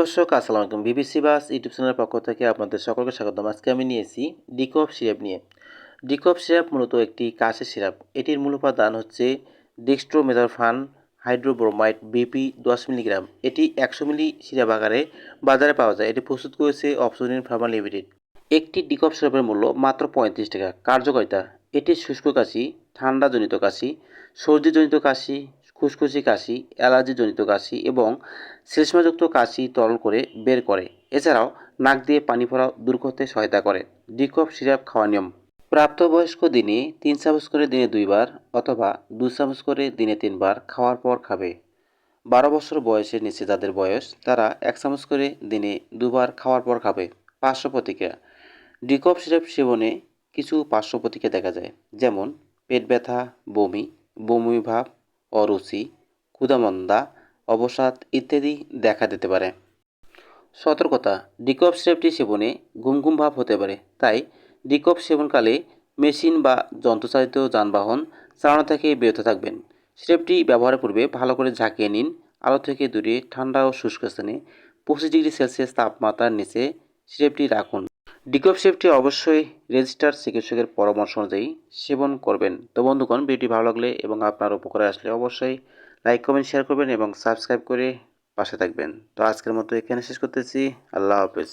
দর্শক আসসালামু আলাইকুম। বিবিসি বাস ইউটিউব চ্যানেলের পক্ষ থেকে আপনাদের সকলকে স্বাগতম। আজকে আমি নিয়েছি ডিকফ সিরাপ নিয়ে। ডিকফ সিরাপ মূলত একটি কাশির সিরাপ। এটির মূল উপাদান হচ্ছে ডেক্সট্রোমেথারফান হাইড্রোব্রোমাইড বিপি 10 মিলিগ্রাম। এটি 100 মিলি সিরাপ আকারে বাজারে পাওয়া যায়। এটি প্রস্তুত করেছে অপসোনিন ফার্মা লিমিটেড। একটি ডিকফ সিরাপের মূল্য মাত্র 35 টাকা। কার্যকারিতা: এটি শুষ্ক কাশি, ঠান্ডাজনিত কাশি, সর্দিজনিত কাশি, খুসখুসি কাশি, অ্যালার্জিজনিত কাশি এবং শ্লেষ্মাযুক্ত কাশি তরল করে বের করে। এছাড়াও নাক দিয়ে পানি পড়া দূর করতে সহায়তা করে। ডিকফ সিরাপ খাওয়ার নিয়ম: প্রাপ্তবয়স্ক দিনে 3 চামচ করে দিনে 2 বার অথবা 2 চামচ করে দিনে 3 বার খাওয়ার পর খাবে। 12 বছর বয়সের নিচে যাদের বয়স তারা 1 চামচ করে দিনে 2 বার খাওয়ার পর খাবে। পার্শ্ব প্রতিক্রিয়া: ডিকফ সিরাপ সেবনে কিছু পার্শ্ব প্রতিক্রিয়া দেখা যায়, যেমন পেট ব্যথা, বমি, বমি ভাব, অরুচি, ক্ষুধামন্দা, অবসাদ ইত্যাদি দেখা দিতে পারে। সতর্কতা: ডিকফ সিরাপটি সেবনে ঘুম ঘুম ভাব হতে পারে, তাই ডিকফ সেবনকালে মেশিন বা যন্ত্রচালিত যানবাহন চালানো থেকে বিরত থাকবেন। সিরাপটি ব্যবহারের পূর্বে ভালো করে ঝাঁকিয়ে নিন। আলো থেকে দূরে ঠান্ডা ও শুষ্ক স্থানে 25 ডিগ্রি সেলসিয়াস তাপমাত্রার নিচে সিরাপটি রাখুন। ডিকফ সিরাপটি অবশ্যই রেজিস্টার্ড চিকিৎসকের পরামর্শ অনুযায়ী সেবন করবেন। তো বন্ধুগণ, ভিডিওটি ভালো লাগলে এবং আপনার উপকারে আসলে অবশ্যই লাইক কমেন্ট শেয়ার করবেন এবং সাবস্ক্রাইব করে পাশে থাকবেন। তো আজকের মতো এখানে শেষ করতেছি। আল্লাহ হাফেজ।